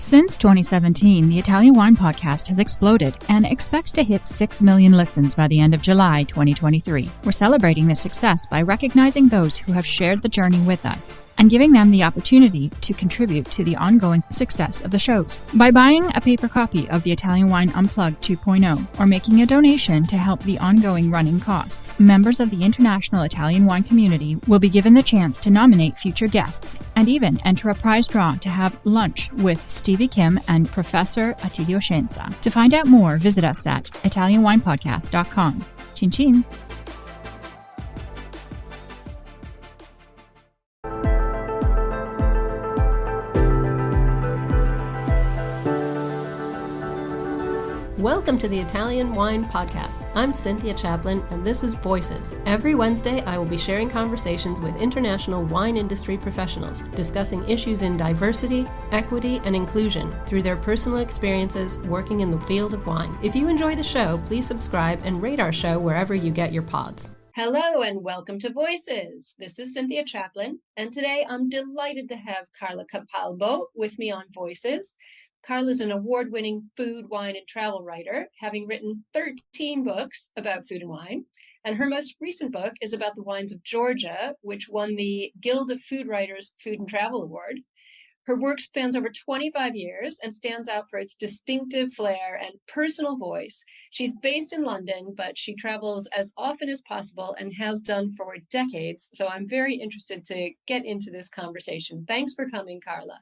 Since 2017, the Italian Wine Podcast has exploded and expects to hit 6 million listens by the end of July 2023. We're celebrating this success by recognizing those who have shared the journey with us and giving them the opportunity to contribute to the ongoing success of the shows. By buying a paper copy of the Italian Wine Unplugged 2.0 or making a donation to help the ongoing running costs, members of the international Italian wine community will be given the chance to nominate future guests and even enter a prize draw to have lunch with Stevie Kim and Professor Attilio Scienza. To find out more, visit us at italianwinepodcast.com. Chin chin! Welcome to the Italian Wine Podcast. I'm Cynthia Chaplin, and this is Voices. Every Wednesday, I will be sharing conversations with international wine industry professionals, discussing issues in diversity, equity, and inclusion through their personal experiences working in the field of wine. If you enjoy the show, please subscribe and rate our show wherever you get your pods. Hello, and welcome to Voices. This is Cynthia Chaplin, and today I'm delighted to have Carla Capalbo with me on Voices. Carla is an award-winning food, wine, and travel writer, having written 13 books about food and wine. And her most recent book is about the wines of Georgia, which won the Guild of Food Writers Food and Travel Award. Her work spans over 25 years and stands out for its distinctive flair and personal voice. She's based in London, but she travels as often as possible and has done for decades. So I'm very interested to get into this conversation. Thanks for coming, Carla.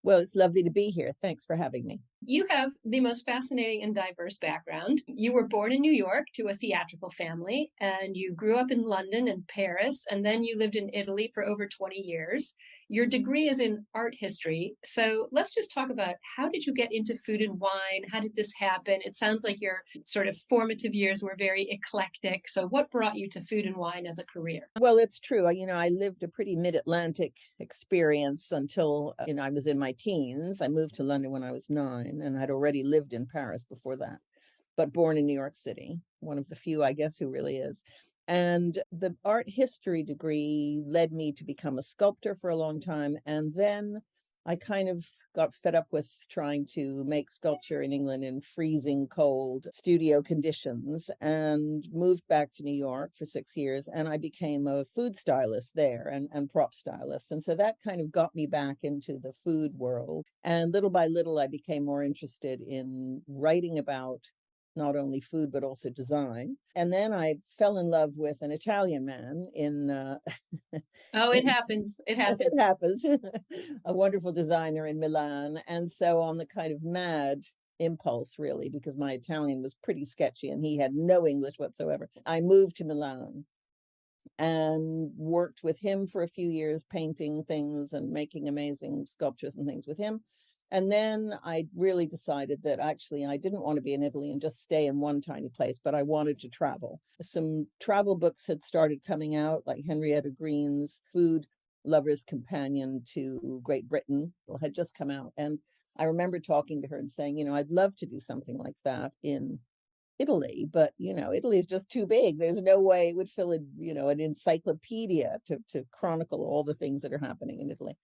Well, it's lovely to be here. Thanks for having me. You have the most fascinating and diverse background. You were born in New York to a theatrical family, and you grew up in London and Paris, and then you lived in Italy for over 20 years. Your degree is in art history. So let's just talk about, how did you get into food and wine? How did this happen? It sounds like your sort of formative years were very eclectic. So what brought you to food and wine as a career? Well, it's true. I lived a pretty mid-Atlantic experience until, I was in my teens. I moved to London when I was 9, and I'd already lived in Paris before that, but born in New York City, one of the few, I guess, who really is. And the art history degree led me to become a sculptor for a long time. And then I kind of got fed up with trying to make sculpture in England in freezing cold studio conditions and moved back to New York for 6 years. And I became a food stylist there and prop stylist. And so that kind of got me back into the food world. And little by little, I became more interested in writing about not only food, but also design. And then I fell in love with an Italian man in... Oh, it happens. It happens. It happens. A wonderful designer in Milan. And so on the kind of mad impulse, really, because my Italian was pretty sketchy and he had no English whatsoever, I moved to Milan and worked with him for a few years, painting things and making amazing sculptures and things with him. And then I really decided that actually I didn't want to be in Italy and just stay in one tiny place, but I wanted to travel. Some travel books had started coming out, like Henrietta Green's Food Lover's Companion to Great Britain had just come out. And I remember talking to her and saying, I'd love to do something like that in Italy, but, Italy is just too big. There's no way it would fill an encyclopedia to chronicle all the things that are happening in Italy.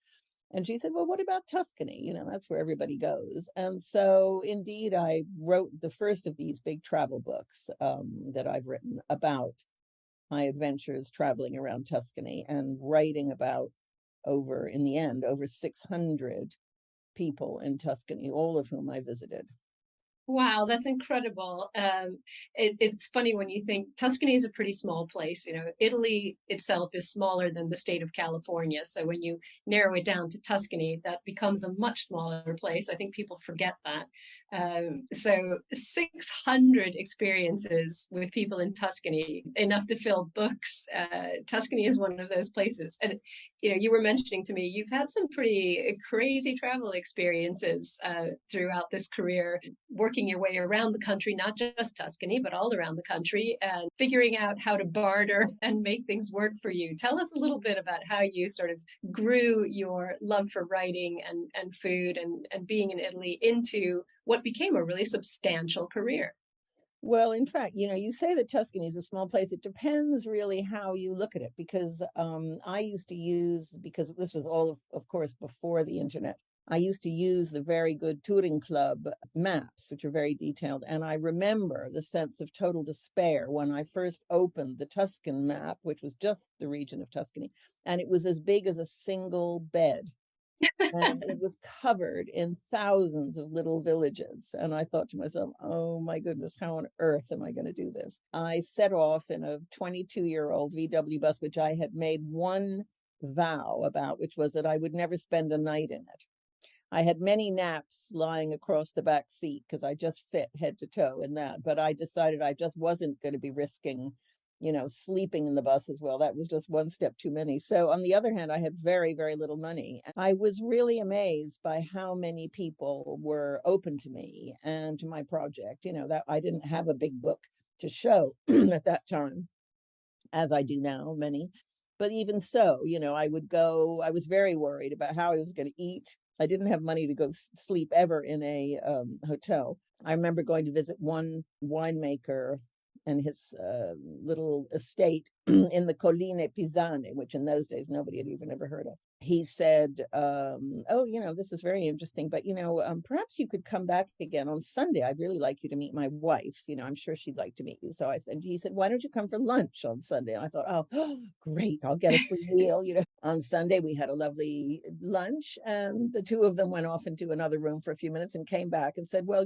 And she said, well, what about Tuscany? That's where everybody goes. And so indeed, I wrote the first of these big travel books that I've written about my adventures traveling around Tuscany and writing about over 600 people in Tuscany, all of whom I visited. Wow, that's incredible. It's funny when you think Tuscany is a pretty small place. Italy itself is smaller than the state of California. So when you narrow it down to Tuscany, that becomes a much smaller place. I think people forget that. So 600 experiences with people in Tuscany, enough to fill books. Tuscany is one of those places. And you were mentioning to me, you've had some pretty crazy travel experiences throughout this career, working your way around the country, not just Tuscany, but all around the country, and figuring out how to barter and make things work for you. Tell us a little bit about how you sort of grew your love for writing and food and being in Italy into what became a really substantial career. Well, in fact, you say that Tuscany is a small place. It depends really how you look at it, because I used to use, because this was all of course, before the internet, I used to use the very good touring club maps, which are very detailed. And I remember the sense of total despair when I first opened the Tuscan map, which was just the region of Tuscany, and it was as big as a single bed. And it was covered in thousands of little villages. And I thought to myself, oh my goodness, how on earth am I going to do this? I set off in a 22-year-old VW bus, which I had made one vow about, which was that I would never spend a night in it. I had many naps lying across the back seat because I just fit head to toe in that. But I decided I just wasn't going to be risking, sleeping in the bus as well. That was just one step too many. So on the other hand, I had very, very little money. I was really amazed by how many people were open to me and to my project. That I didn't have a big book to show at that time, as I do now, many. But even so, I would go, I was very worried about how I was going to eat. I didn't have money to go sleep ever in a hotel. I remember going to visit one winemaker and his little estate in the Colline Pisane, which in those days nobody had even ever heard of. He said, oh, this is very interesting, but, perhaps you could come back again on Sunday. I'd really like you to meet my wife. I'm sure she'd like to meet you. So he said, why don't you come for lunch on Sunday? And I thought, oh, great. I'll get a free meal. On Sunday, we had a lovely lunch, and the two of them went off into another room for a few minutes and came back and said, well,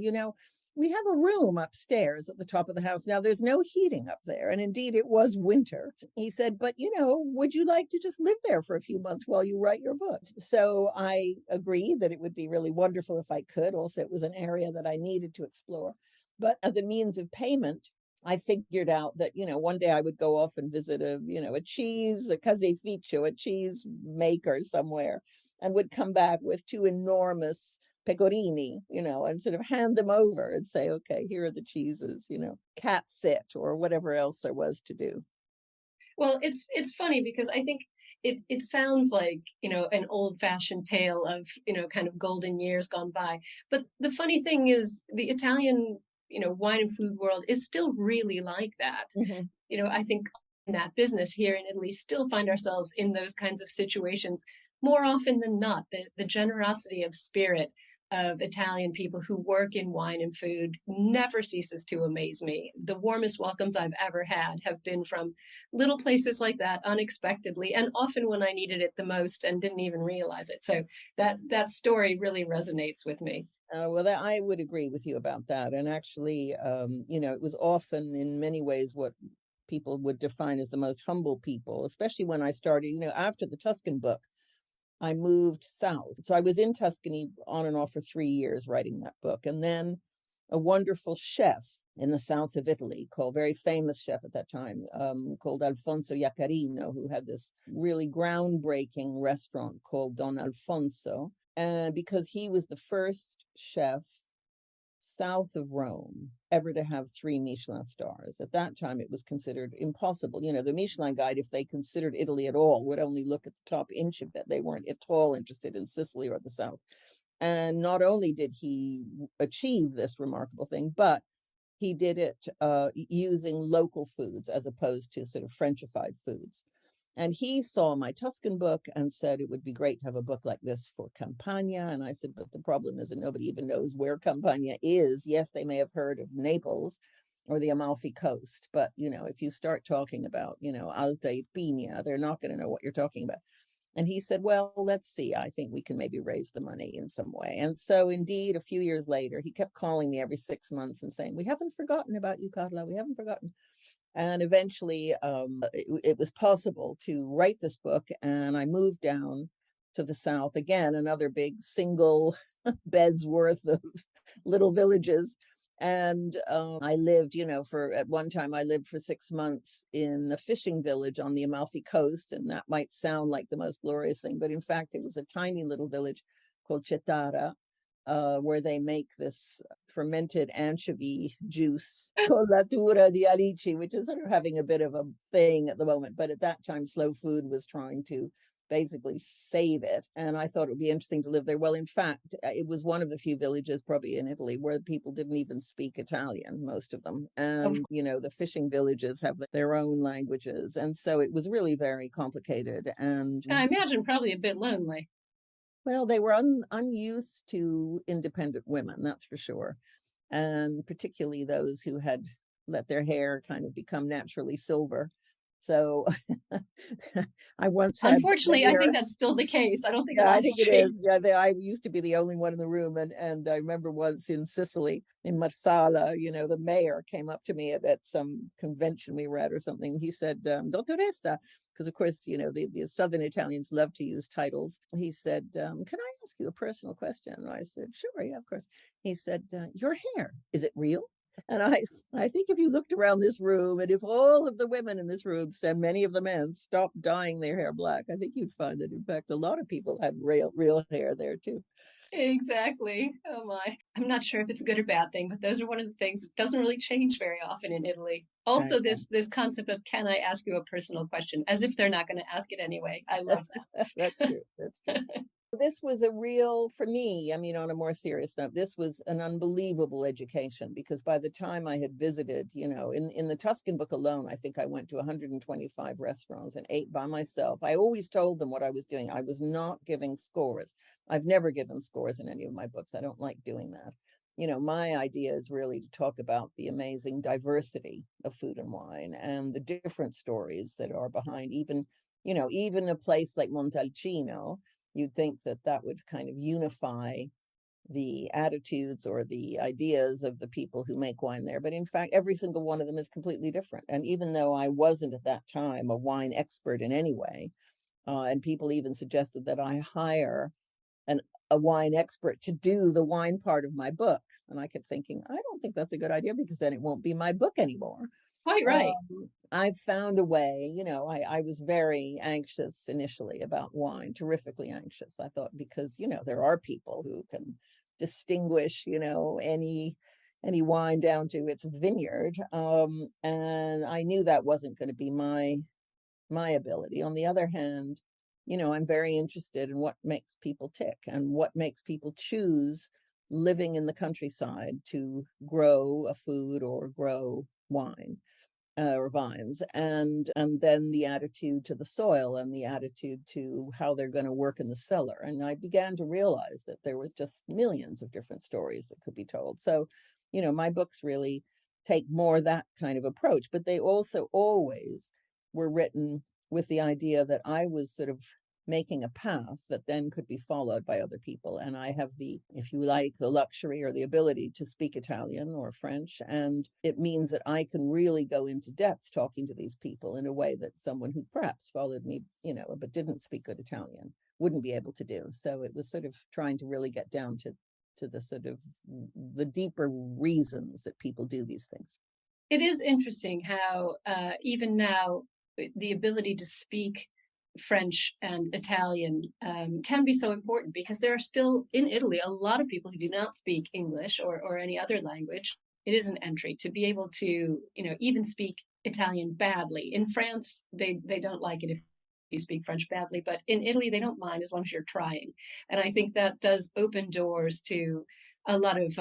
we have a room upstairs at the top of the house. Now, there's no heating up there. And indeed, it was winter. He said, but, would you like to just live there for a few months while you write your book? So I agreed that it would be really wonderful if I could. Also, it was an area that I needed to explore. But as a means of payment, I figured out that, one day I would go off and visit a caseificio, a cheese maker somewhere, and would come back with two enormous pecorini, and sort of hand them over and say, okay, here are the cheeses, cat sit or whatever else there was to do. Well, it's funny because I think it sounds like, an old-fashioned tale of, kind of golden years gone by. But the funny thing is the Italian, wine and food world is still really like that. Mm-hmm. I think in that business here in Italy still find ourselves in those kinds of situations more often than not. The generosity of spirit of Italian people who work in wine and food never ceases to amaze me. The warmest welcomes I've ever had have been from little places like that, unexpectedly, and often when I needed it the most and didn't even realize it. So that story really resonates with me. Well, I would agree with you about that. And actually, it was often in many ways what people would define as the most humble people, especially when I started, after the Tuscan book. I moved south. So I was in Tuscany on and off for 3 years writing that book. And then a wonderful chef in the south of Italy, very famous chef at that time, called Alfonso Iaccarino, who had this really groundbreaking restaurant called Don Alfonso. And because he was the first chef south of Rome ever to have 3 Michelin stars. At that time, it was considered impossible. The Michelin Guide, if they considered Italy at all, would only look at the top inch of it. They weren't at all interested in Sicily or the south. And not only did he achieve this remarkable thing, but he did it using local foods as opposed to sort of Frenchified foods. And he saw my Tuscan book and said it would be great to have a book like this for Campania. And I said, but the problem is that nobody even knows where Campania is. Yes, they may have heard of Naples or the Amalfi Coast. But, if you start talking about, Alta Irpinia, they're not going to know what you're talking about. And he said, well, let's see. I think we can maybe raise the money in some way. And so indeed, a few years later, he kept calling me every 6 months and saying, we haven't forgotten about you, Carla. We haven't forgotten. And eventually it was possible to write this book. And I moved down to the south, again, another big single bed's worth of little villages. And I lived, at one time I lived for 6 months in a fishing village on the Amalfi Coast. And that might sound like the most glorious thing, but in fact, it was a tiny little village called Cetara, where they make this fermented anchovy juice, colatura di alici, which is sort of having a bit of a thing at the moment. But at that time, Slow Food was trying to basically save it. And I thought it would be interesting to live there. Well, in fact, it was one of the few villages probably in Italy where people didn't even speak Italian, most of them. And, the fishing villages have their own languages. And so it was really very complicated. And I imagine probably a bit lonely. Well, they were unused to independent women, that's for sure. And particularly those who had let their hair kind of become naturally silver. So I once had Unfortunately, I think that's still the case. I don't think a yeah, I lot's think it is. changed. Yeah, I used to be the only one in the room, and I remember once in Sicily, in Marsala, the mayor came up to me at some convention we were at or something. He said, "Dottoressa," because of course, the Southern Italians love to use titles. He said, "Can I ask you a personal question?" And I said, "Sure, yeah, of course." He said, "Your hair, is it real?" And I think if you looked around this room and if all of the women in this room and many of the men stopped dyeing their hair black, I think you'd find that in fact a lot of people had real hair there too. Exactly. Oh my. I'm not sure if it's a good or bad thing, but those are one of the things that doesn't really change very often in Italy. Also, Okay. this concept of can I ask you a personal question, as if they're not going to ask it anyway. I love That's true. That's true. that. This was a real, for me, I mean, on a more serious note, this was an unbelievable education because by the time I had visited, in the Tuscan book alone, I think I went to 125 restaurants and ate by myself. I always told them what I was doing. I was not giving scores. I've never given scores in any of my books. I don't like doing that. My idea is really to talk about the amazing diversity of food and wine and the different stories that are behind even a place like Montalcino. You'd think that that would kind of unify the attitudes or the ideas of the people who make wine there. But in fact, every single one of them is completely different. And even though I wasn't at that time a wine expert in any way, and people even suggested that I hire an, a wine expert to do the wine part of my book. And I kept thinking, I don't think that's a good idea because then it won't be my book anymore. Quite right. I found a way, I was very anxious initially about wine, terrifically anxious. I thought because, there are people who can distinguish, any wine down to its vineyard. And I knew that wasn't going to be my ability. On the other hand, I'm very interested in what makes people tick and what makes people choose living in the countryside to grow a food or grow wine or vines, and then the attitude to the soil and the attitude to how they're going to work in the cellar. And I began to realize that there was just millions of different stories that could be told. So, my books really take more that kind of approach, but they also always were written with the idea that I was sort of making a path that then could be followed by other people. And I have if you like, the luxury or the ability to speak Italian or French. And it means that I can really go into depth talking to these people in a way that someone who perhaps followed me, but didn't speak good Italian wouldn't be able to do. So it was sort of trying to really get down to the sort of the deeper reasons that people do these things. It is interesting how even now the ability to speak French and Italian can be so important because there are still in Italy a lot of people who do not speak English or any other language. It is an entry to be able to even speak Italian badly. In France, they don't like it if you speak French badly, but in Italy they don't mind as long as you're trying. And I think that does open doors to a lot of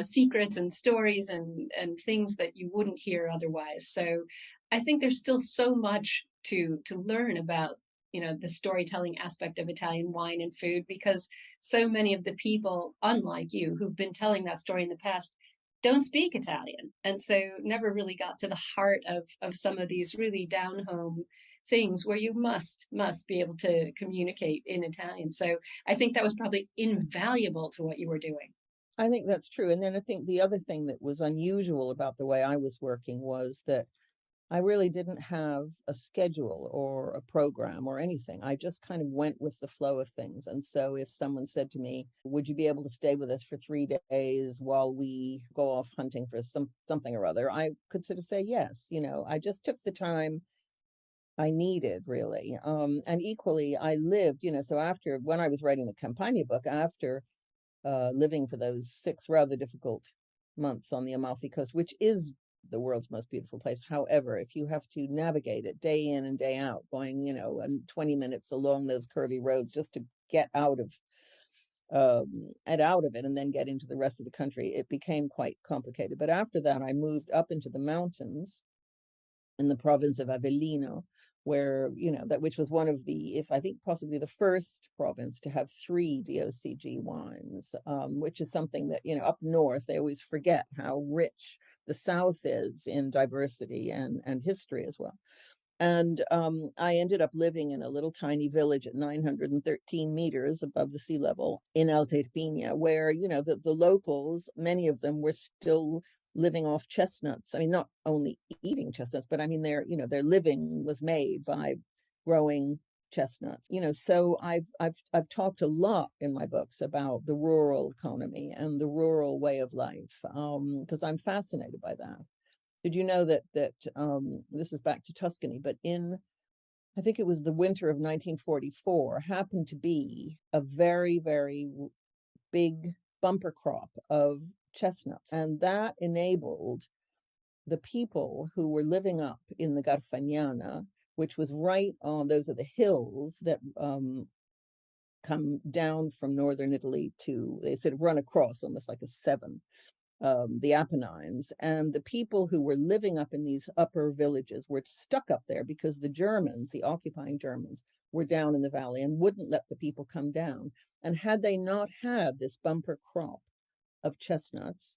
secrets and stories and things that you wouldn't hear otherwise. So I think there's still so much to learn about the storytelling aspect of Italian wine and food because so many of the people, unlike you, who've been telling that story in the past don't speak Italian, and so never really got to the heart of some of these really down home things where you must be able to communicate in Italian. So I think that was probably invaluable to what you were doing. I think that's true. And then I think the other thing that was unusual about the way I was working was that I really didn't have a schedule or a program or anything. I just kind of went with the flow of things. And so if someone said to me, would you be able to stay with us for 3 days while we go off hunting for something or other? I could sort of say yes. I just took the time I needed really. And equally I lived, so after when I was writing the Campania book, after living for those 6 rather difficult months on the Amalfi Coast, which is the world's most beautiful place. However, if you have to navigate it day in and day out, going, and 20 minutes along those curvy roads just to get out of it and then get into the rest of the country, it became quite complicated. But after that, I moved up into the mountains in the province of Avellino, where, that which was one of the, if I think possibly the first province to have 3 DOCG wines, which is something that, up north, they always forget how rich the South is in diversity and history as well. And I ended up living in a little tiny village at 913 meters above the sea level in Alta Irpinia, where, the locals, many of them were still living off chestnuts. I mean, not only eating chestnuts, but I mean, their living was made by growing chestnuts. So I've talked a lot in my books about the rural economy and the rural way of life, because I'm fascinated by that. Did you know that this is back to Tuscany, but I think it was the winter of 1944, happened to be a very, very big bumper crop of chestnuts. And that enabled the people who were living up in the Garfagnana, which was right on, those are the hills that come down from northern Italy they sort of run across almost like a 7. The Apennines, and the people who were living up in these upper villages were stuck up there because the Germans, the occupying Germans, were down in the valley and wouldn't let the people come down. And had they not had this bumper crop of chestnuts,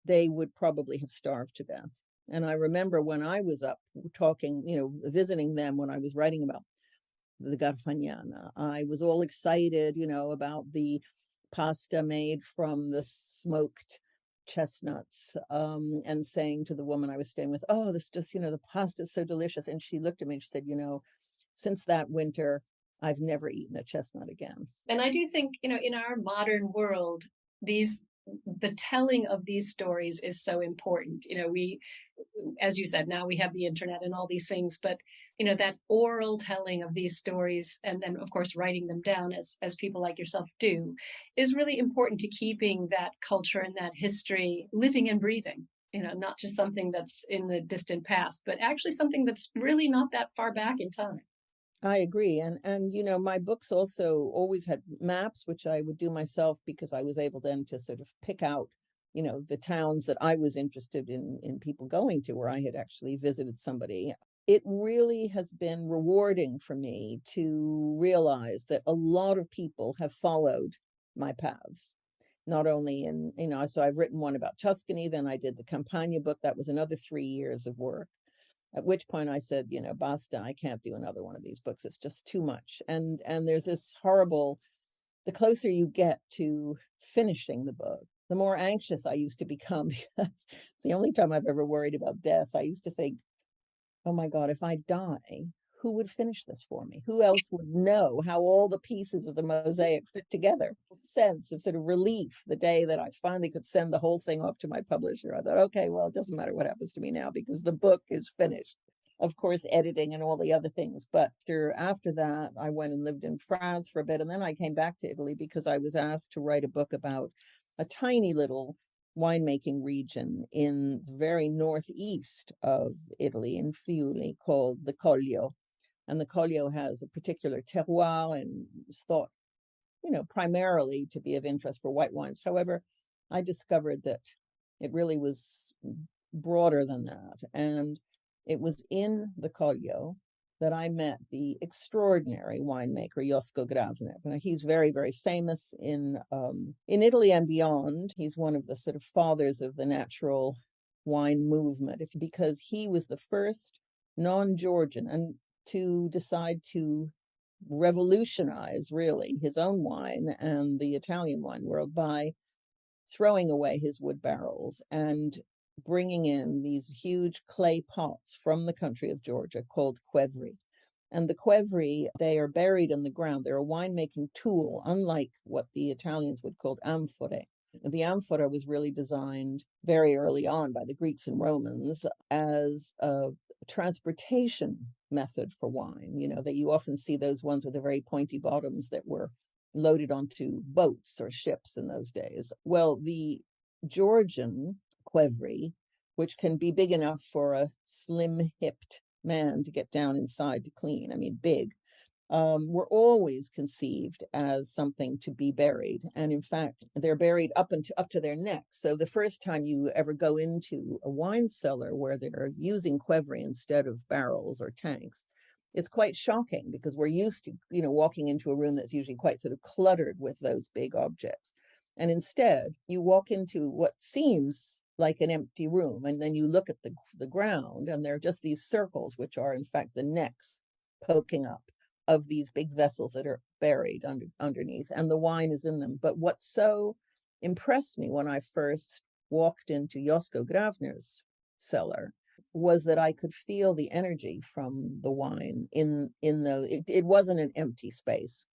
they would probably have starved to death. And I remember when I was up talking, visiting them when I was writing about the Garfagnana, I was all excited, about the pasta made from the smoked chestnuts, and saying to the woman I was staying with, oh, this just, the pasta is so delicious. And she looked at me and she said, since that winter, I've never eaten a chestnut again. And I do think, in our modern world, the telling of these stories is so important. We, as you said, now we have the internet and all these things, but that oral telling of these stories, and then of course writing them down as people like yourself do, is really important to keeping that culture and that history living and breathing. Not just something that's in the distant past, but actually something that's really not that far back in time. I agree. And my books also always had maps, which I would do myself because I was able then to sort of pick out, the towns that I was interested in people going to, where I had actually visited somebody. It really has been rewarding for me to realize that a lot of people have followed my paths, not only in, so I've written one about Tuscany, then I did the Campania book. That was another 3 years of work. At which point I said, basta, I can't do another one of these books. It's just too much. And there's this horrible, the closer you get to finishing the book, the more anxious I used to become, because it's the only time I've ever worried about death. I used to think, oh my God, if I die, who would finish this for me? Who else would know how all the pieces of the mosaic fit together? A sense of sort of relief the day that I finally could send the whole thing off to my publisher. I thought, okay, well, it doesn't matter what happens to me now because the book is finished. Of course, editing and all the other things. But after that, I went and lived in France for a bit. And then I came back to Italy because I was asked to write a book about a tiny little winemaking region in the very northeast of Italy in Friuli called the Collio. And the Collio has a particular terroir and is thought, primarily to be of interest for white wines. However, I discovered that it really was broader than that. And it was in the Collio that I met the extraordinary winemaker Josko Gravner. Now, he's very, very famous in Italy and beyond. He's one of the sort of fathers of the natural wine movement, because he was the first non-Georgian and to decide to revolutionize really his own wine and the Italian wine world by throwing away his wood barrels and bringing in these huge clay pots from the country of Georgia called quevri. And the quevri, they are buried in the ground. They're a winemaking tool, unlike what the Italians would call amphorae. The amphora was really designed very early on by the Greeks and Romans as a transportation method for wine. That you often see those ones with the very pointy bottoms that were loaded onto boats or ships in those days. Well, the Georgian quevri, which can be big enough for a slim-hipped man to get down inside to clean, big, were always conceived as something to be buried. And in fact, they're buried up to their necks. So the first time you ever go into a wine cellar where they're using quevri instead of barrels or tanks, it's quite shocking because we're used to, walking into a room that's usually quite sort of cluttered with those big objects. And instead, you walk into what seems like an empty room, and then you look at the ground, and there are just these circles, which are in fact the necks poking up of these big vessels that are buried underneath, and the wine is in them. But what so impressed me when I first walked into Josko Gravner's cellar was that I could feel the energy from the wine it wasn't an empty space.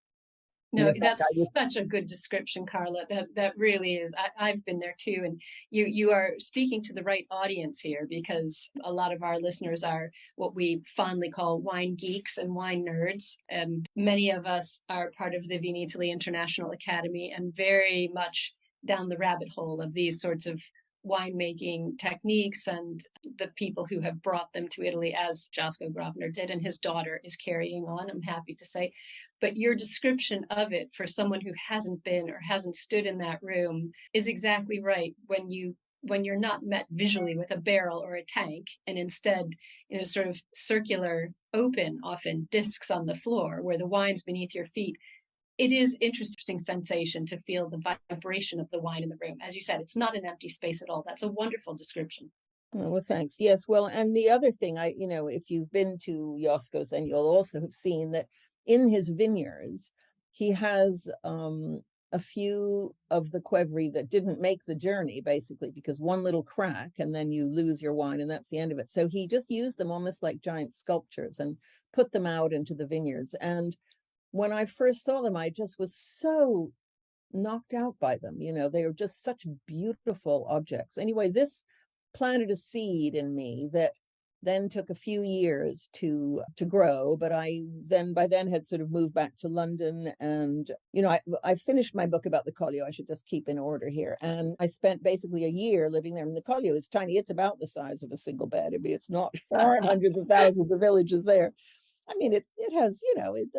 No, that's such a good description, Carla. That really is. I've been there too, and you are speaking to the right audience here, because a lot of our listeners are what we fondly call wine geeks and wine nerds, and many of us are part of the Vinitaly International Academy and very much down the rabbit hole of these sorts of winemaking techniques and the people who have brought them to Italy, as Josko Gravner did, and his daughter is carrying on, I'm happy to say. But your description of it for someone who hasn't been or hasn't stood in that room is exactly right. When you're not met visually with a barrel or a tank, and instead, sort of circular, open, often discs on the floor where the wine's beneath your feet, it is interesting sensation to feel the vibration of the wine in the room. As you said, it's not an empty space at all. That's a wonderful description. Oh, well, thanks. Yes. Well, and the other thing, if you've been to Josko's, then you'll also have seen that in his vineyards, he has a few of the Qvevri that didn't make the journey, basically, because one little crack and then you lose your wine and that's the end of it. So he just used them almost like giant sculptures and put them out into the vineyards. And when I first saw them, I just was so knocked out by them. They were just such beautiful objects. Anyway, this planted a seed in me that then took a few years to grow, but I by then had sort of moved back to London, and I finished my book about the Collio. I should just keep in order here, and I spent basically a year living there. And the Collio is tiny; it's about the size of a single bed. I mean, it's not, there aren't hundreds of thousands of villages there. I mean, it has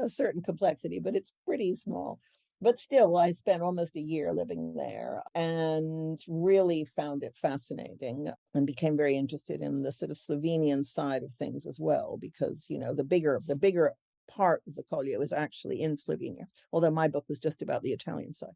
a certain complexity, but it's pretty small. But still, I spent almost a year living there and really found it fascinating and became very interested in the sort of Slovenian side of things as well, because, the bigger part of the Collio is actually in Slovenia, although my book was just about the Italian side.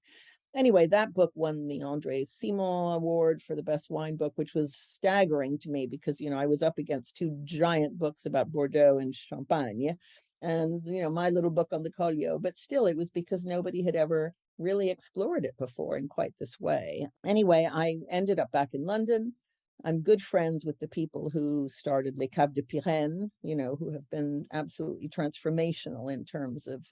Anyway, that book won the André Simon Award for the best wine book, which was staggering to me because, I was up against two giant books about Bordeaux and Champagne, and my little book on the Collio, but still it was because nobody had ever really explored it before in quite this way. Anyway, I ended up back in London. I'm good friends with the people who started Les Caves de Pirène, who have been absolutely transformational in terms of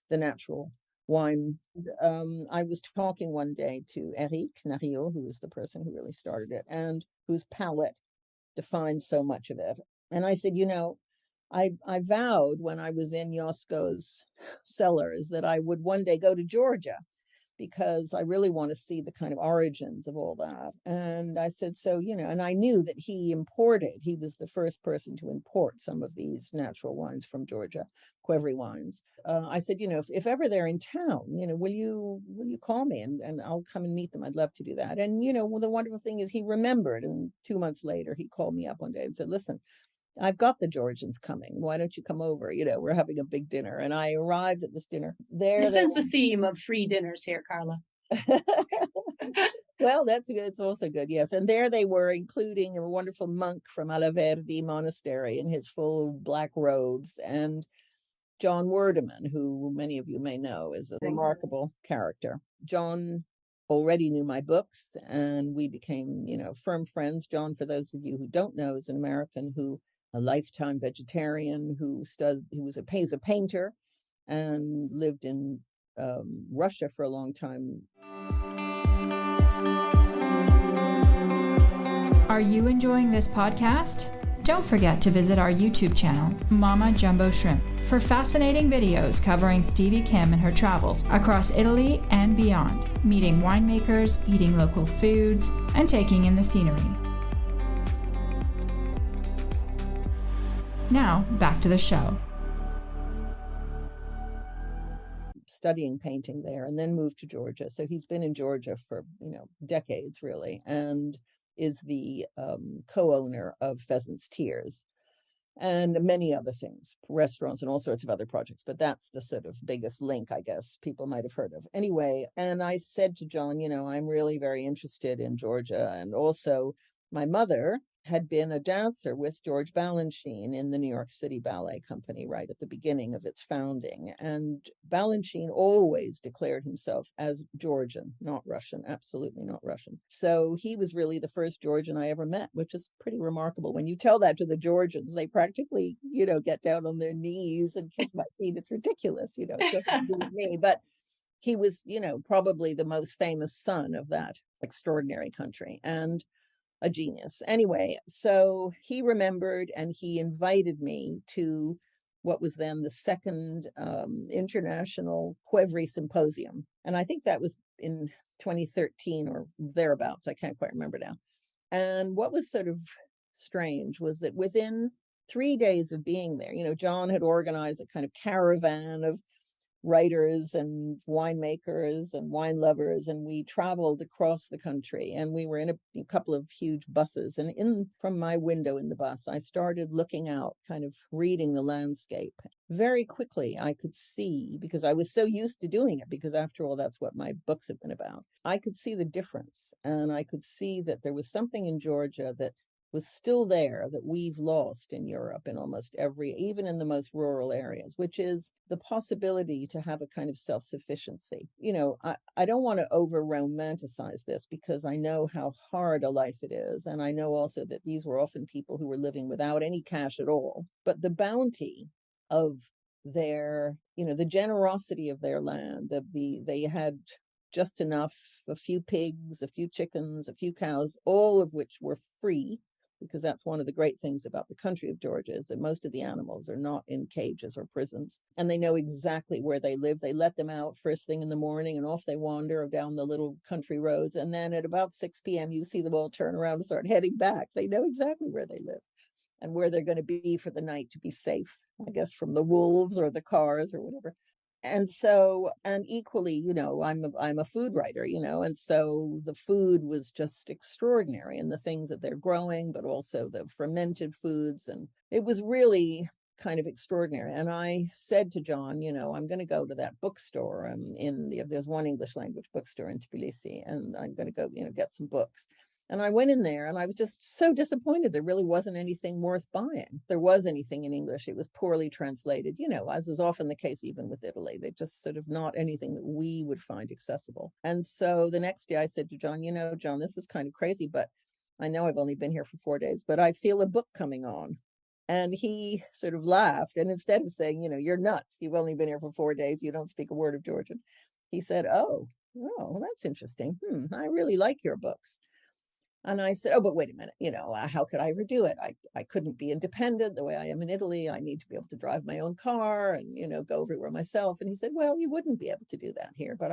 the natural wine. I was talking one day to Eric Nario, who was the person who really started it and whose palette defines so much of it. And I said, I vowed when I was in Josko's cellars that I would one day go to Georgia because I really want to see the kind of origins of all that. And I said, so, and I knew that he was the first person to import some of these natural wines from Georgia, Qvevri wines. I said, if ever they're in town, will you call me and I'll come and meet them. I'd love to do that. And, the wonderful thing is he remembered. And 2 months later, he called me up one day and said, listen, I've got the Georgians coming. Why don't you come over? We're having a big dinner. And I arrived at this dinner. I sense a theme of free dinners here, Carla. Well, that's good. It's also good. Yes. And there they were, including a wonderful monk from Alaverdi Monastery in his full black robes, and John Werdeman, who many of you may know is a remarkable character. John already knew my books and we became, firm friends. John, for those of you who don't know, is an American a lifetime vegetarian he's a painter and lived in Russia for a long time. Are you enjoying this podcast? Don't forget to visit our YouTube channel, Mama Jumbo Shrimp, for fascinating videos covering Stevie Kim and her travels across Italy and beyond, meeting winemakers, eating local foods, and taking in the scenery. Now, back to the show. Studying painting there and then moved to Georgia. So he's been in Georgia for, decades really, and is the co-owner of Pheasant's Tears. and many other things, restaurants and all sorts of other projects. But that's the sort of biggest link, I guess, people might have heard of. Anyway, and I said to John, I'm really very interested in Georgia. And also, my mother had been a dancer with George Balanchine in the New York City Ballet Company right at the beginning of its founding. And Balanchine always declared himself as Georgian, not Russian, absolutely not Russian. So he was really the first Georgian I ever met, which is pretty remarkable. When you tell that to the Georgians, they practically, get down on their knees and kiss my feet. It's ridiculous, it's nothing to do with me. But he was, probably the most famous son of that extraordinary country. And a genius. Anyway, so he remembered and he invited me to what was then the second International Qvevri Symposium. And I think that was in 2013 or thereabouts. I can't quite remember now. And what was sort of strange was that within 3 days of being there, John had organized a kind of caravan of writers and winemakers and wine lovers, and we traveled across the country, and we were in a couple of huge buses, and from my window in the bus I started looking out, kind of reading the landscape. Very quickly I could see, because I was so used to doing it, because after all that's what my books have been about, I could see the difference, and I could see that there was something in Georgia that was still there that we've lost in Europe in almost even in the most rural areas, which is the possibility to have a kind of self-sufficiency. I don't want to over romanticize this, because I know how hard a life it is. And I know also that these were often people who were living without any cash at all. But the bounty of their, the generosity of their land, they had just enough, a few pigs, a few chickens, a few cows, all of which were free, because that's one of the great things about the country of Georgia, is that most of the animals are not in cages or prisons, and they know exactly where they live. They let them out first thing in the morning, and off they wander down the little country roads, and then at about 6 p.m. you see them all turn around and start heading back. They know exactly where they live and where they're going to be for the night to be safe, I guess, from the wolves or the cars or whatever. And so, and equally, I'm a food writer, and so the food was just extraordinary, and the things that they're growing, but also the fermented foods. And it was really kind of extraordinary. And I said to John, I'm going to go to that bookstore. There's one English language bookstore in Tbilisi, and I'm going to go, get some books. And I went in there and I was just so disappointed. There really wasn't anything worth buying. If there was anything in English, it was poorly translated, as is often the case even with Italy. They just sort of not anything that we would find accessible. And so the next day I said to John, John, this is kind of crazy, but I know I've only been here for 4 days, but I feel a book coming on. And he sort of laughed. And instead of saying, you're nuts, you've only been here for 4 days, you don't speak a word of Georgian, he said, oh, that's interesting. I really like your books. And I said, oh, but wait a minute, how could I ever do it? I couldn't be independent the way I am in Italy. I need to be able to drive my own car and, go everywhere myself. And he said, well, you wouldn't be able to do that here, but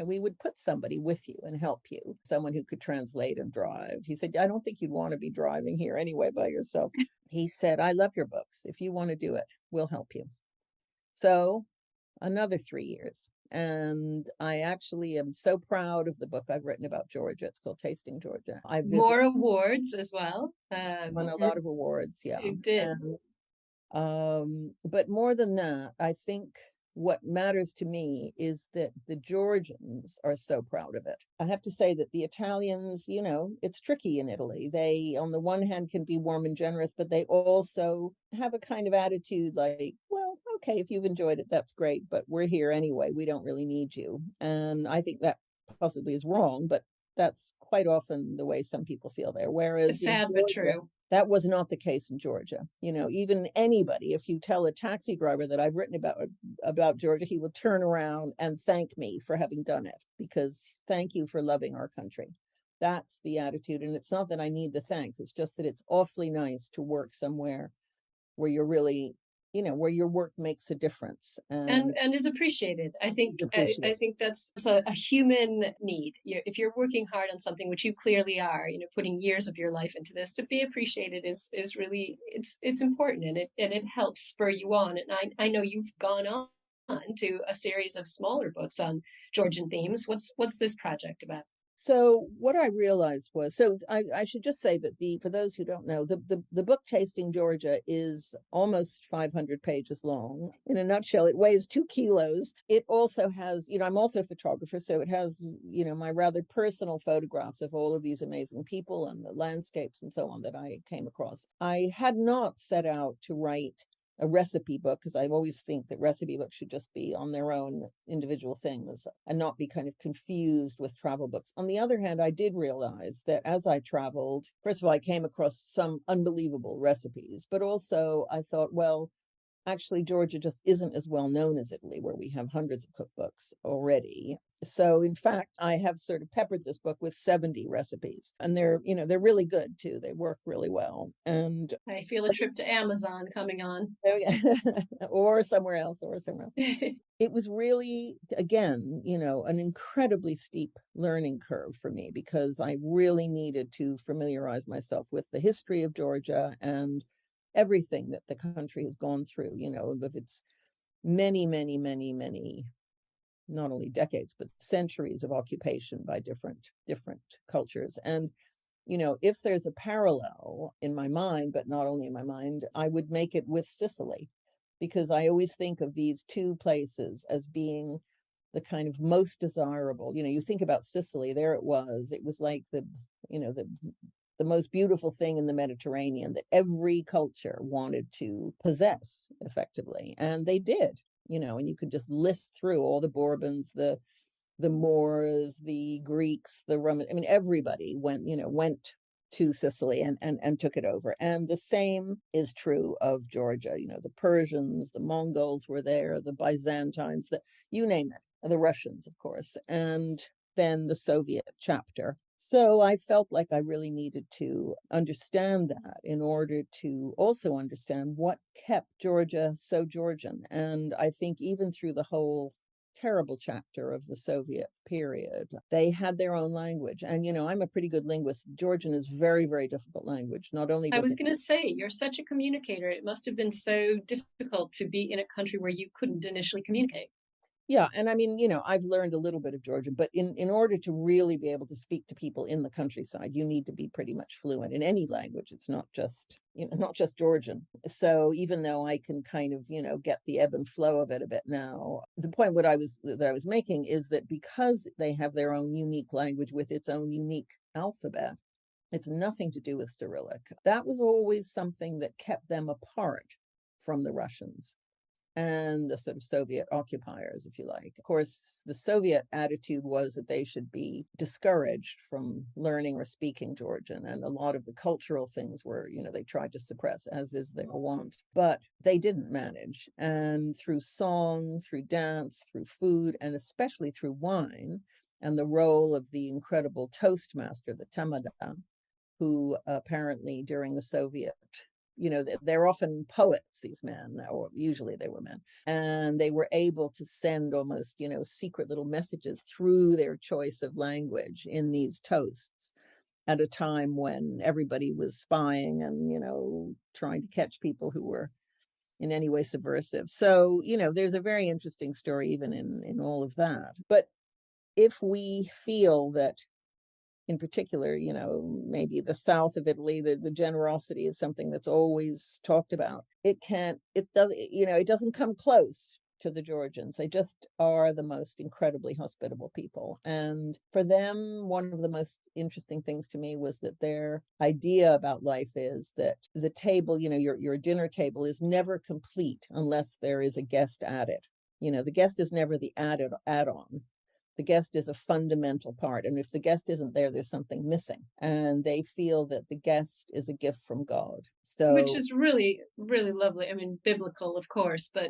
we would put somebody with you and help you, someone who could translate and drive. He said, I don't think you'd want to be driving here anyway by yourself. He said, I love your books. If you want to do it, we'll help you. So another 3 years. And I actually am so proud of the book I've written about Georgia. It's called Tasting Georgia. More awards as well. Won a lot of awards, yeah. You did. But more than that, I think what matters to me is that the Georgians are so proud of it. I have to say that the Italians, it's tricky in Italy. They, on the one hand, can be warm and generous, but they also have a kind of attitude like, well, okay, if you've enjoyed it, that's great, but we're here anyway. We don't really need you. And I think that possibly is wrong, but that's quite often the way some people feel there. Whereas sad but true. That was not the case in Georgia. Even anybody, if you tell a taxi driver that I've written about Georgia, he will turn around and thank me for having done it, because thank you for loving our country. That's the attitude. And it's not that I need the thanks. It's just that it's awfully nice to work somewhere where you're really, where your work makes a difference and is appreciated. I think that's a human need. If you're working hard on something, which you clearly are, putting years of your life into this, to be appreciated is really, it's important, and it helps spur you on. And I know you've gone on to a series of smaller books on Georgian themes. What's this project about? So what I realized was, I should just say that for those who don't know, the book Tasting Georgia is almost 500 pages long. In a nutshell, it weighs 2 kilos. It also has, I'm also a photographer, so it has, my rather personal photographs of all of these amazing people and the landscapes and so on that I came across. I had not set out to write a recipe book, because I always think that recipe books should just be on their own individual things and not be kind of confused with travel books. On the other hand, I did realize that as I traveled, first of all, I came across some unbelievable recipes, but also I thought, well, actually, Georgia just isn't as well known as Italy, where we have hundreds of cookbooks already. So in fact, I have sort of peppered this book with 70 recipes, and they're really good too. They work really well. And I feel a trip to Amazon coming on. or somewhere else. It was really, again, an incredibly steep learning curve for me, because I really needed to familiarize myself with the history of Georgia and everything that the country has gone through, of its many, many, many, many, not only decades, but centuries of occupation by different cultures. And, if there's a parallel in my mind, but not only in my mind, I would make it with Sicily, because I always think of these two places as being the kind of most desirable. You think about Sicily, it was like the most beautiful thing in the Mediterranean that every culture wanted to possess effectively. And they did, and you could just list through all the Bourbons, the Moors, the Greeks, the Roman. I mean, everybody went to Sicily and took it over. And the same is true of Georgia. The Persians, the Mongols were there, the Byzantines, you name it, the Russians, of course, and then the Soviet chapter. So I felt like I really needed to understand that in order to also understand what kept Georgia so Georgian. And I think even through the whole terrible chapter of the Soviet period, they had their own language. And, I'm a pretty good linguist. Georgian is very, very difficult language. Not only I was going to say, you're such a communicator. It must have been so difficult to be in a country where you couldn't initially communicate. Yeah. And I mean, I've learned a little bit of Georgian, but in order to really be able to speak to people in the countryside, you need to be pretty much fluent in any language. It's not just Georgian. So even though I can kind of, get the ebb and flow of it a bit now, the point that I was making is that because they have their own unique language with its own unique alphabet, it's nothing to do with Cyrillic. That was always something that kept them apart from the Russians and the sort of Soviet occupiers, if you like. Of course, the Soviet attitude was that they should be discouraged from learning or speaking Georgian, and a lot of the cultural things were, they tried to suppress, as is their wont. But they didn't manage. And through song, through dance, through food, and especially through wine, and the role of the incredible toastmaster, the tamada, who apparently during the Soviet, they're often poets, these men, or usually they were men, and they were able to send almost, secret little messages through their choice of language in these toasts at a time when everybody was spying and, trying to catch people who were in any way subversive. So, there's a very interesting story even in all of that. But if we feel that, in particular, maybe the south of Italy, the generosity is something that's always talked about. It doesn't come close to the Georgians. They just are the most incredibly hospitable people. And for them, one of the most interesting things to me was that their idea about life is that the table, your dinner table is never complete unless there is a guest at it. The guest is never the add-on. The guest is a fundamental part. And if the guest isn't there, there's something missing. And they feel that the guest is a gift from God. Which is really, really lovely. I mean, biblical, of course, but,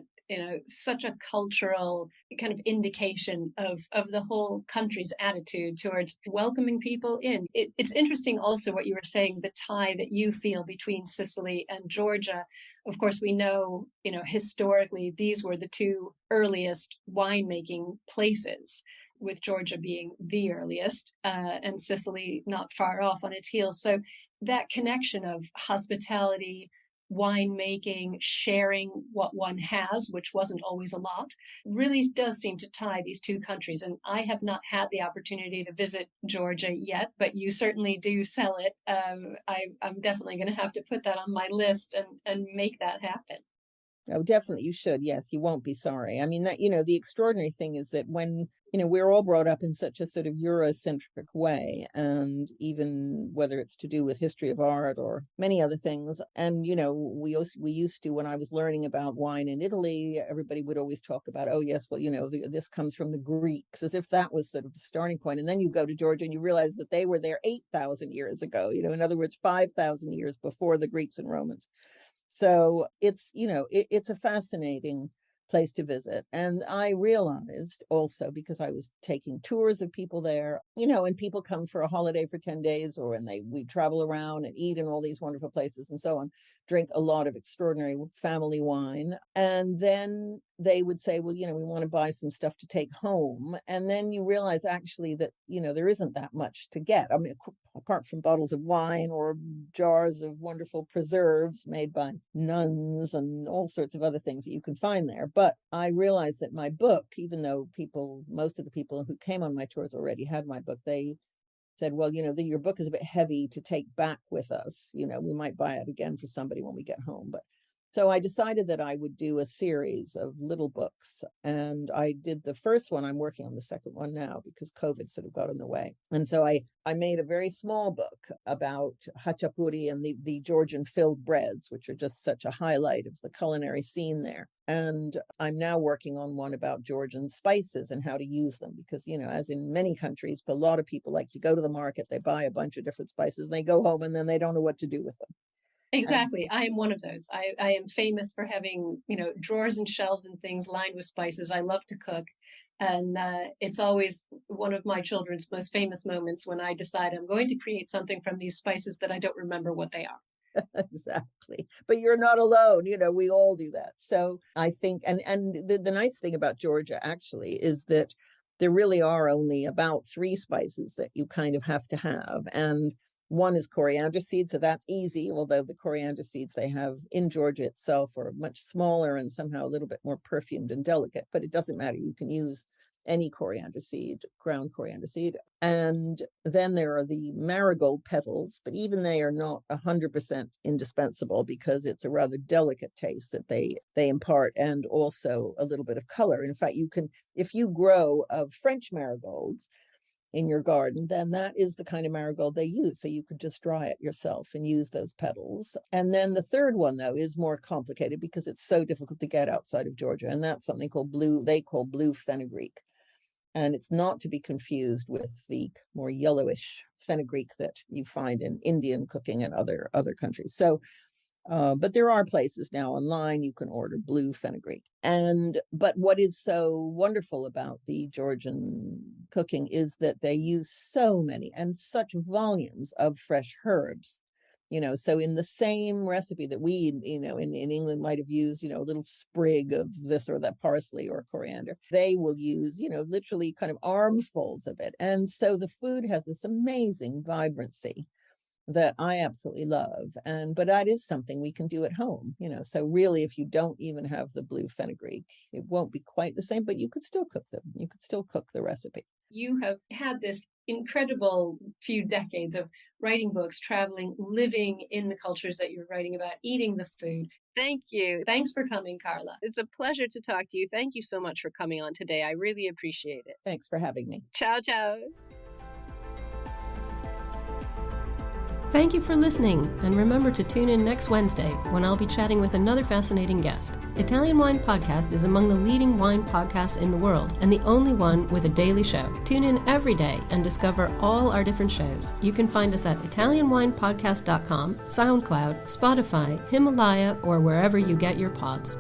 such a cultural kind of indication of the whole country's attitude towards welcoming people in. It's interesting also what you were saying, the tie that you feel between Sicily and Georgia. Of course, we know, historically, these were the two earliest winemaking places, with Georgia being the earliest, and Sicily not far off on its heels. So that connection of hospitality, winemaking, sharing what one has, which wasn't always a lot, really does seem to tie these two countries. And I have not had the opportunity to visit Georgia yet, but you certainly do sell it. I'm definitely going to have to put that on my list and make that happen. Oh, definitely you should. Yes, you won't be sorry. I mean, that, the extraordinary thing is that when, we're all brought up in such a sort of Eurocentric way, and even whether it's to do with history of art or many other things. And, we used to, when I was learning about wine in Italy, everybody would always talk about, oh, yes, well, this comes from the Greeks, as if that was sort of the starting point. And then you go to Georgia and you realize that they were there 8,000 years ago, in other words, 5,000 years before the Greeks and Romans. So it's, it's a fascinating place to visit. And I realized also, because I was taking tours of people there, and people come for a holiday for 10 days, or we travel around and eat in all these wonderful places and so on, drink a lot of extraordinary family wine. And then they would say, well, we want to buy some stuff to take home. And then you realize actually that, there isn't that much to get. I mean, apart from bottles of wine or jars of wonderful preserves made by nuns and all sorts of other things that you can find there. But I realized that my book, even though most of the people who came on my tours already had my book, they said, well, your book is a bit heavy to take back with us. We might buy it again for somebody when we get home. But so I decided that I would do a series of little books. And I did the first one. I'm working on the second one now because COVID sort of got in the way. And so I made a very small book about hachapuri and the Georgian filled breads, which are just such a highlight of the culinary scene there. And I'm now working on one about Georgian spices and how to use them, because, as in many countries, a lot of people like to go to the market, they buy a bunch of different spices, and they go home and then they don't know what to do with them. Exactly. I am one of those. I am famous for having, drawers and shelves and things lined with spices. I love to cook. And it's always one of my children's most famous moments when I decide I'm going to create something from these spices that I don't remember what they are. Exactly. But you're not alone. We all do that. So I think, and the nice thing about Georgia actually is that there really are only about 3 spices that you kind of have to have. And one is coriander seeds, so that's easy, although the coriander seeds they have in Georgia itself are much smaller and somehow a little bit more perfumed and delicate, but it doesn't matter. You can use any coriander seed, ground coriander seed. And then there are the marigold petals, but even they are not 100% indispensable because it's a rather delicate taste that they impart, and also a little bit of color. In fact, if you grow French marigolds in your garden, then that is the kind of marigold they use. So you could just dry it yourself and use those petals. And then the third one, though, is more complicated because it's so difficult to get outside of Georgia. And that's something called blue fenugreek. And it's not to be confused with the more yellowish fenugreek that you find in Indian cooking and other countries. So but there are places now online you can order blue fenugreek. But what is so wonderful about the Georgian cooking is that they use so many and such volumes of fresh herbs. So in the same recipe that we, in England might have used, a little sprig of this or that parsley or coriander, they will use, literally kind of armfuls of it. And so the food has this amazing vibrancy that I absolutely love. But that is something we can do at home, so really, if you don't even have the blue fenugreek, it won't be quite the same, but you could still cook them. You could still cook the recipe. You have had this incredible few decades of writing books, traveling, living in the cultures that you're writing about, eating the food. Thank you. Thanks for coming, Carla. It's a pleasure to talk to you. Thank you so much for coming on today. I really appreciate it. Thanks for having me. Ciao, ciao. Thank you for listening, and remember to tune in next Wednesday when I'll be chatting with another fascinating guest. Italian Wine Podcast is among the leading wine podcasts in the world and the only one with a daily show. Tune in every day and discover all our different shows. You can find us at ItalianWinePodcast.com, SoundCloud, Spotify, Himalaya, or wherever you get your pods.